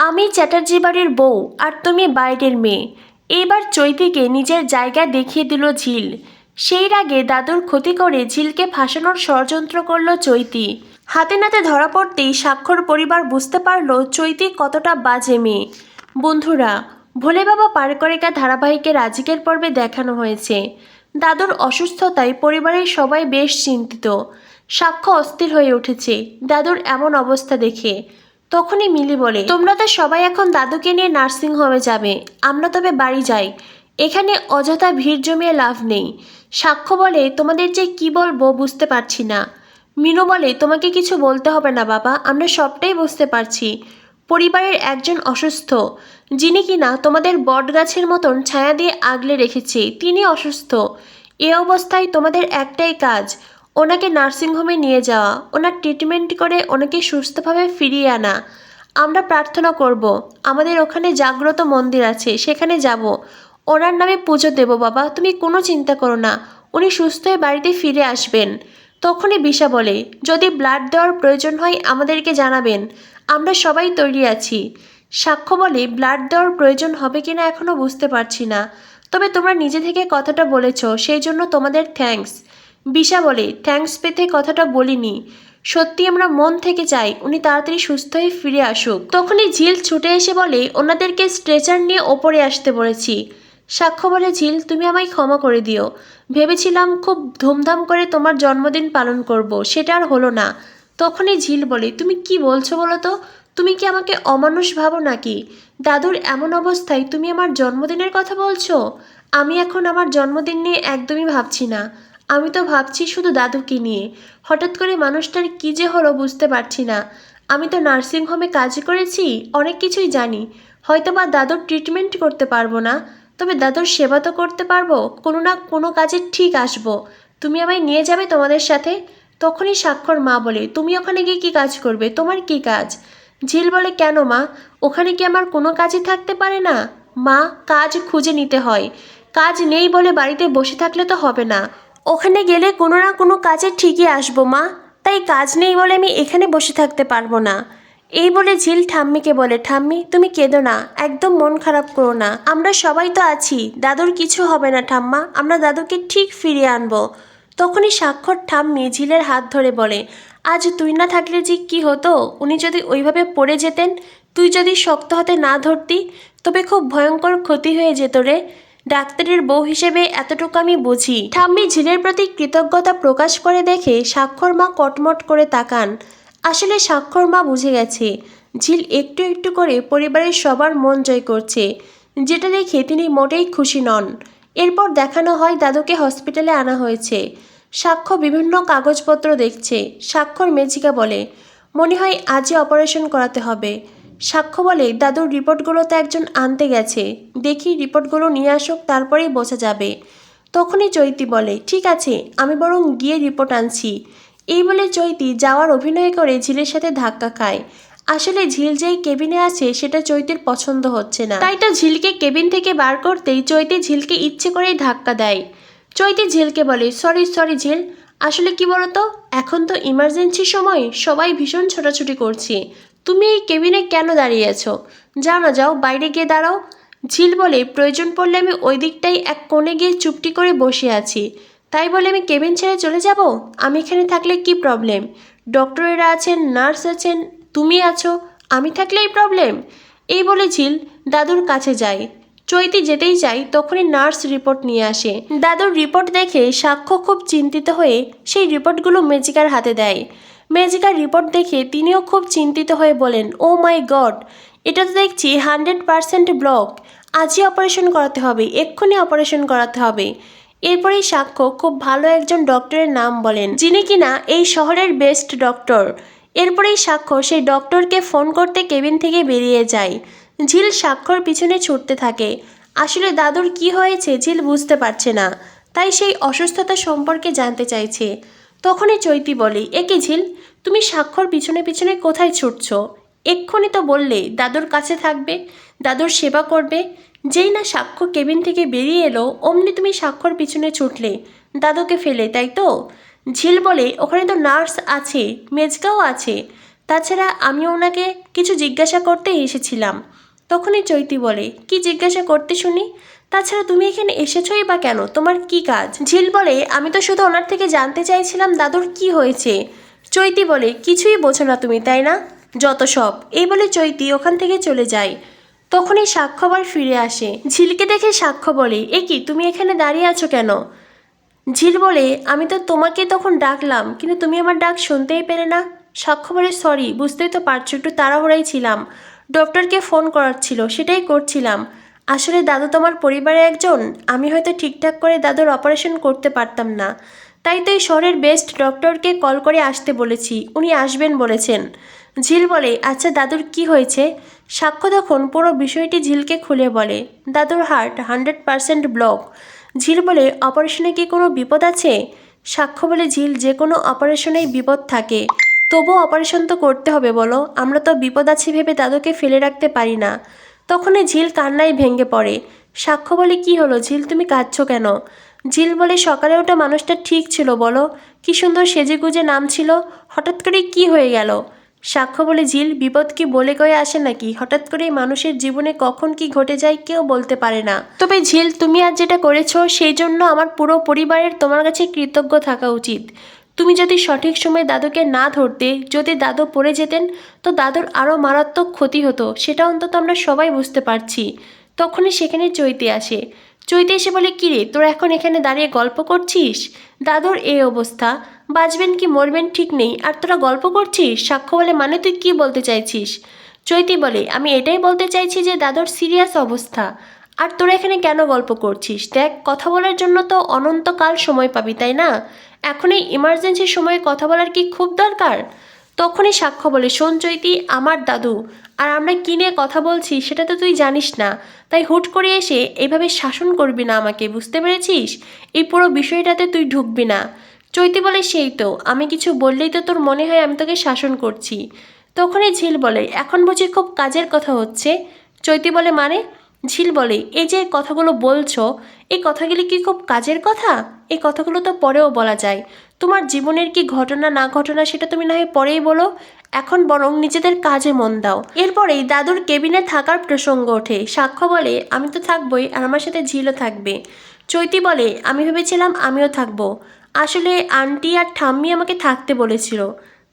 আমি চ্যাটার্জি বাড়ির বউ আর তুমি বাইরের মেয়ে। এইবার চৈতিকে নিজের জায়গা দেখিয়ে দিল ঝিল। সেই আগে দাদুর ক্ষতি করে ঝিলকে ফাঁসানোর ষড়যন্ত্র করল চৈতি। হাতে নাতে ধরা পড়তেই স্বাক্ষর পরিবার বুঝতে পারল চৈতি কতটা বাজে মেয়ে। বন্ধুরা, ভোলে বাবা পার করেকা ধারাবাহিকের আজকের পর্বে দেখানো হয়েছে দাদুর অসুস্থতায় পরিবারের সবাই বেশ চিন্তিত। সাক্ষ্য অস্থির হয়ে উঠেছে দাদুর এমন অবস্থা দেখে। তখনই মিলি বলে, তোমরা তো সবাই এখন দাদুকে নিয়ে নার্সিংহোমে যাবে, আমরা তবে বাড়ি যাই, এখানে অযথা ভিড় জমিয়ে লাভ নেই। সাক্ষ্য বলে, তোমাদের যে কি বলবো বুঝতে পারছি না। মিনু বলে, তোমাকে কিছু বলতে হবে না বাবা, আমরা সবটাই বুঝতে পারছি। পরিবারের একজন অসুস্থ, যিনি কিনা তোমাদের বটগাছের মতন ছায়া দিয়ে আগলে রেখেছে, তিনি অসুস্থ। এ অবস্থায় তোমাদের একটাই কাজ, ওনাকে নার্সিংহোমে নিয়ে যাওয়া, ওনার ট্রিটমেন্ট করে ওনাকে সুস্থভাবে ফিরিয়ে আনা। আমরা প্রার্থনা করব, আমাদের ওখানে জাগ্রত মন্দির আছে, সেখানে যাব, ওনার নামে পুজো দেব। বাবা, তুমি কোনো চিন্তা করো না, উনি সুস্থ হয়ে বাড়িতে ফিরে আসবেন। তখনই বিশা বলে, যদি ব্লাড দেওয়ার প্রয়োজন হয় আমাদেরকে জানাবেন, আমরা সবাই তৈরি আছি। সাক্ষ্য বলে, ব্লাড দেওয়ার প্রয়োজন হবে কিনা এখনও বুঝতে পারছি না, তবে তোমরা নিজে থেকে কথাটা বলেছ, সেই জন্য তোমাদের থ্যাঙ্কস। বিশা বলে, থ্যাঙ্কস পেতে কথাটা বলিনি, সত্যি আমরা মন থেকে চাই উনি তাড়াতাড়ি সুস্থ হয়ে ফিরে আসুক। তখনই ঝিল ছুটে এসে বলে, ওনাদেরকে স্ট্রেচার নিয়ে ওপরে আসতে বলেছি। সাক্ষ্য বলে, ঝিল তুমি আমায় ক্ষমা করে দিও, ভেবেছিলাম খুব ধুমধাম করে তোমার জন্মদিন পালন করব, সেটা আর হলো না। তখনই ঝিল বলে, তুমি কি বলছো বলো তো, তুমি কি আমাকে অমানুষ ভাবো নাকি? দাদুর এমন অবস্থায় তুমি আমার জন্মদিনের কথা বলছো? আমি এখন আমার জন্মদিন নিয়ে একদমই ভাবছি না, আমি তো ভাবছি শুধু দাদুকে নিয়ে। হঠাৎ করে মানুষটার কী যে হলো বুঝতে পারছি না। আমি তো নার্সিংহোমে কাজ করেছি, অনেক কিছুই জানি, হয়তো বা দাদুর ট্রিটমেন্ট করতে পারবো না, তবে দাদুর সেবা তো করতে পারবো, কোনো না কোনো কাজে ঠিক আসবো। তুমি আমায় নিয়ে যাবে তোমাদের সাথে? তখনই স্বাক্ষর মা বলে, তুমি ওখানে গিয়ে কী কাজ করবে, তোমার কি কাজ? ঝিল বলে, কেন মা, ওখানে কি আমার কোনো কাজই থাকতে পারে না? মা, কাজ খুঁজে নিতে হয়, কাজ নেই বলে বাড়িতে বসে থাকলে তো হবে না, ওখানে গেলে কোনো না কোনো কাজে ঠিকই আসবো মা, তাই কাজ নেই বলে আমি এখানে বসে থাকতে পারবো না। এই বলে ঝিল ঠাম্মিকে বলে, ঠাম্মি তুমি কেঁদো না, একদম মন খারাপ করো না, আমরা সবাই তো আছি, দাদুর কিছু হবে না ঠাম্মা, আমরা দাদুকে ঠিক ফিরিয়ে আনবো। তখনই স্বাক্ষর ঠাম্মি ঝিলের হাত ধরে বলে, আজ তুই না থাকলে যে কি হতো, উনি যদি ওইভাবে পড়ে যেতেন, তুই যদি শক্ত হাতে না ধরতি, তবে খুব ভয়ঙ্কর ক্ষতি হয়ে যেত রে। ডাক্তারের বউ হিসেবে এতটুকু আমি বুঝি। ঠাম্মি ঝিলের প্রতি কৃতজ্ঞতা প্রকাশ করে দেখে স্বাক্ষর মা কটমট করে তাকান। আসলে স্বাক্ষর মা বুঝে গেছে ঝিল একটু একটু করে পরিবারের সবার মন জয় করছে, যেটা দেখে তিনি মোটেই খুশি নন। এরপর দেখানো হয় দাদুকে হসপিটালে আনা হয়েছে। সাক্ষ্য বিভিন্ন কাগজপত্র দেখছে। স্বাক্ষর মেজিকা বলে, মনে হয় আজই অপারেশন করাতে হবে। সাক্ষ্য বলে, দাদুর রিপোর্টগুলো তো একজন আনতে গেছে, দেখি রিপোর্টগুলো নিয়ে আসুক, তারপরেই বোঝা যাবে। তখনই চৈতি বলে, ঠিক আছে, আমি বরং গিয়ে রিপোর্ট আনছি। এই বলে চৈতি যাওয়ার অভিনয় করে ঝিলের সাথে ধাক্কা খায়। আসলে ঝিল যেই কেবিনে আছে সেটা চৈতির পছন্দ হচ্ছে না, তাই তো ঝিলকে কেবিন থেকে বার করতেই চৈতি ঝিলকে ইচ্ছে করেই ধাক্কা দেয়। চৈতি ঝিলকে বলে, সরি সরি ঝিল, আসলে কি বলতো, এখন তো ইমার্জেন্সি সময়, সবাই ভীষণ ছোটাছুটি করছে, তুমি এই কেবিনে কেন দাঁড়িয়ে আছো? যাও না, যাও, বাইরে গিয়ে দাঁড়াও। ঝিল বলে, প্রয়োজন পড়লে আমি ওই দিকটাই এক কোণে গিয়ে চুপটি করে বসে আছি, তাই বলে আমি কেবিন ছেড়ে চলে যাব? আমি এখানে থাকলে কি প্রবলেম? ডক্টরেরা আছেন, নার্স আছেন, তুমি আছো, আমি থাকলেই প্রবলেম? এই বলে ঝিল দাদুর কাছে যায়। চৈতি যেতেই চাই, তখনই নার্স রিপোর্ট নিয়ে আসে। দাদুর রিপোর্ট দেখে সাক্ষ্য খুব চিন্তিত হয়ে সেই রিপোর্টগুলো মেজিকার হাতে দেয়। মেজিকার রিপোর্ট দেখে তিনিও খুব চিন্তিত হয়ে বলেন, ও মাই গড, এটা তো দেখছি 100% ব্লক, আজই অপারেশন করাতে হবে, এক্ষুনি অপারেশন করাতে হবে। এরপরেই সাক্ষ্য খুব ভালো একজন ডক্টরের নাম বলেন, যিনি কিনা এই শহরের বেস্ট ডক্টর। এরপরেই সাক্ষ্য সেই ডক্টরকে ফোন করতে কেবিন থেকে বেরিয়ে যায়। ঝিল সাক্ষ্যর পিছনে ছুটতে থাকে। আসলে দাদুর কি হয়েছে ঝিল বুঝতে পারছে না, তাই সেই অসুস্থতা সম্পর্কে জানতে চাইছে। তখনই চৈতি বলে, একে ঝিল, তুমি সাক্ষ্যর পিছনে পিছনে কোথায় ছুটছো? এক্ষুনি তো বললে দাদুর কাছে থাকবে, দাদুর সেবা করবে। যেই না সাক্ষ্য কেবিন থেকে বেরিয়ে এলো, অমনি তুমি সাক্ষ্যর পিছনে ছুটলে দাদুকে ফেলে, তাই তো? ঝিল বলে, ওখানে তো নার্স আছে, মেজকাও আছে, তাছাড়া আমিও ওনাকে কিছু জিজ্ঞাসা করতে এসেছিলাম। তখনই চৈতি বলে, কি জিজ্ঞাসা করতে শুনি? তাছাড়া তুমি এখানে এসেছোই বা কেন? তোমার কি কাজ? ঝিল বলে, আমি তো শুধু ওনার থেকে জানতে চাইছিলাম দাদুর কি হয়েছে। চৈতি বলে, কিছুই বোঝো না তুমি, তাই না? যত সব। এই বলে চৈতি ওখান থেকে চলে যায়। তখনই সাক্ষ্য আবার ফিরে আসে। ঝিলকে দেখে সাক্ষ্য বলে, এ কি, তুমি এখানে দাঁড়িয়ে আছো কেন? ঝিল বলে, আমি তো তোমাকে তখন ডাকলাম, কিন্তু তুমি আমার ডাক শুনতেই পেলে না। সাক্ষ্য বলে, সরি, বুঝতেই তো পারছো একটু তাড়াহুড়াই ছিলাম, ডক্টরকে ফোন করার ছিল, সেটাই করছিলাম। আসলে দাদু তোমার পরিবারে একজন, আমি হয়তো ঠিকঠাক করে দাদুর অপারেশন করতে পারতাম না, তাই তো এই শহরের বেস্ট ডক্টরকে কল করে আসতে বলেছি, উনি আসবেন বলেছেন। ঝিল বলে, আচ্ছা দাদুর কি হয়েছে? সাক্ষ্য তখন পুরো বিষয়টি ঝিলকে খুলে বলে, দাদুর হার্ট 100% ব্লক। ঝিল বলে, অপারেশনে কি কোনো বিপদ আছে? সাক্ষ্য বলে, ঝিল, যে কোনো অপারেশনেই বিপদ থাকে, তবুও অপারেশন তো করতে হবে বলো, আমরা তো বিপদ আছে ভেবে দাদুকে ফেলে রাখতে পারি না। তখনই ঝিল কান্নায় ভেঙে পড়ে। সাক্ষ্য বলে, কি হলো ঝিল, তুমি কাঁদছো কেন? ঝিল বলে, সকালে ওটা মানুষটা ঠিক ছিল বলো, কি সুন্দর সেজেগুজে নাম ছিল, হঠাৎ করে কি হয়ে গেল? সাক্ষ্য বলে, ঝিল, বিপদ কি বলে কয়ে আসে নাকি? হঠাৎ করেই মানুষের জীবনে কখন কি ঘটে যায় কেউ বলতে পারে না। তবে ঝিল, তুমি আজ যেটা করেছো সেই জন্য আমার পুরো পরিবারের তোমার কাছে কৃতজ্ঞ থাকা উচিত। তুমি যদি সঠিক সময়ে দাদুকে না ধরতে, যদি দাদু পড়ে যেতেন, তো দাদুর আরও মারাত্মক ক্ষতি হতো, সেটা অন্তত আমরা সবাই বুঝতে পারছি। তখনই সেখানে চৈতি আসে। চৈতি এসে বলে, কিরে, তোরা এখন এখানে দাঁড়িয়ে গল্প করছিস? দাদুর এই অবস্থা, বাঁচবেন কি মরবেন ঠিক নেই, আর তোরা গল্প করছিস? সাক্ষ্য বলে, মানে তুই কি বলতে চাইছিস? চৈতি বলে, আমি এটাই বলতে চাইছি যে দাদুর সিরিয়াস অবস্থা, আর তোরা এখানে কেন গল্প করছিস? দেখ, কথা বলার জন্য তো অনন্তকাল সময় পাবি, তাই না? এখন এই ইমার্জেন্সির সময়ে কথা বলার কি খুব দরকার? তখনই সাক্ষ্য বলে, শোন চৈতি, আমার দাদু, আর আমরা কী নিয়ে কথা বলছি সেটা তো তুই জানিস না, তাই হুট করে এসে এইভাবে শাসন করবি না আমাকে, বুঝতে পেরেছিস? এই পুরো বিষয়টাতে তুই ঢুকবি না। চৈতি বলে, সেই তো, আমি কিছু বললেই তো তোর মনে হয় আমি তোকে শাসন করছি। তখনই ঝিল বলে, এখন বুঝি খুব কাজের কথা হচ্ছে? চৈতি বলে, মানে? ঝিল বলে, এই যে কথাগুলো বলছো, এই কথাগুলি কি খুব কাজের কথা? এই কথাগুলো তো পরেও বলা যায়। তোমার জীবনের কি ঘটনা না ঘটনা সেটা তুমি না হয় পরেই বলো, এখন বরং নিজেদের কাজে মন দাও। এরপরেই দাদুর কেবিনে থাকার প্রসঙ্গ ওঠে। সাক্ষ্য বলে, আমি তো থাকবই, আর আমার সাথে ঝিলও থাকবে। চৈতি বলে, আমি ভেবেছিলাম আমিও থাকবো, আসলে আন্টি আর ঠাম্মি আমাকে থাকতে বলেছিল।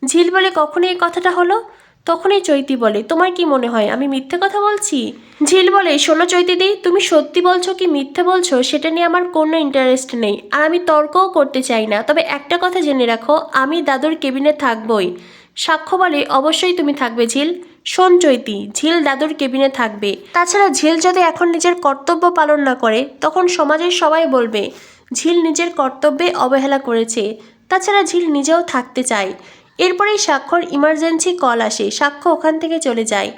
ঝিল বলে, কখন এই কথাটা হলো? তখনই চৈতি বলে, তোমার কি মনে হয় আমি মিথ্যে কথা বলছি? ঝিল বলে, শোনো চৈতিদি, তুমি সত্যি বলছো কি মিথ্যে বলছো সেটা নিয়ে আমার কোনো ইন্টারেস্ট নেই, আর আমি তর্কও করতে চাই না, তবে একটা কথা জেনে রাখো, আমি দাদুর কেবিনে থাকবই। সাক্ষ্য বলে, অবশ্যই তুমি থাকবে ঝিল। শোন চৈতি, ঝিল দাদুর কেবিনে থাকবে। তাছাড়া ঝিল যদি এখন নিজের কর্তব্য পালন না করে, তখন সমাজের সবাই বলবে ঝিল নিজের কর্তব্যে অবহেলা করেছে। তাছাড়া ঝিল নিজেও থাকতে চায়। এরপরেই সাক্ষ্যর ইমার্জেন্সি কল আসে। সাক্ষ্য ওখান থেকে চলে যায়।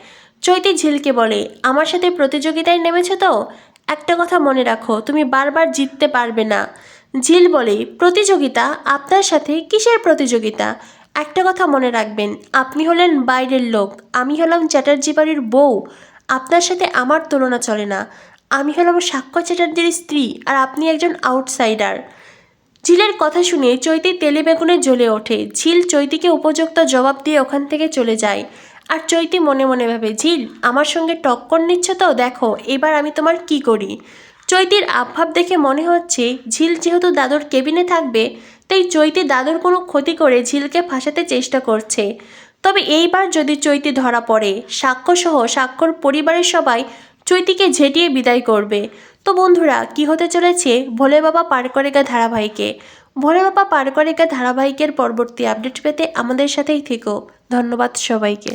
চৈতি ঝিলকে বলে, আমার সাথে প্রতিযোগিতায় নেমেছো তো, একটা কথা মনে রাখো, তুমি বারবার জিততে পারবে না। ঝিল বলে, প্রতিযোগিতা? আপনার সাথে কিসের প্রতিযোগিতা? একটা কথা মনে রাখবেন, আপনি হলেন বাইরের লোক, আমি হলাম চ্যাটার্জি বাড়ির বউ, আপনার সাথে আমার তুলনা চলে না। আমি হলাম সাক্ষ্য চ্যাটার্জির স্ত্রী, আর আপনি একজন আউটসাইডার। ঝিলের কথা শুনে চৈতি তেলে বেগুনে জ্বলে ওঠে। ঝিল চৈতিকে উপযুক্ত জবাব দিয়ে ওখান থেকে চলে যায়। আর চৈতি মনে মনে ভাবে, ঝিল আমার সঙ্গে টক্কর নিচ্ছ তো, দেখো এবার আমি তোমার কি করি। চৈতির আবভাব দেখে মনে হচ্ছে ঝিল যেহেতু দাদুর কেবিনে থাকবে, তাই চৈতি দাদুর কোনো ক্ষতি করে ঝিলকে ফাঁসাতে চেষ্টা করছে। তবে এইবার যদি চৈতি ধরা পড়ে, সাক্ষ্যসহ সাক্ষ্যর পরিবারের সবাই চৈতিকে ঝেঁটিয়ে বিদায় করবে। তো বন্ধুরা, কি হতে চলেছে ভোলে বাবা পার করেগা ধারাবাহিকে? ভোলে বাবা পার করেগা ধারাবাহিকের পরবর্তী আপডেট পেতে আমাদের সাথেই থেকো। ধন্যবাদ সবাইকে।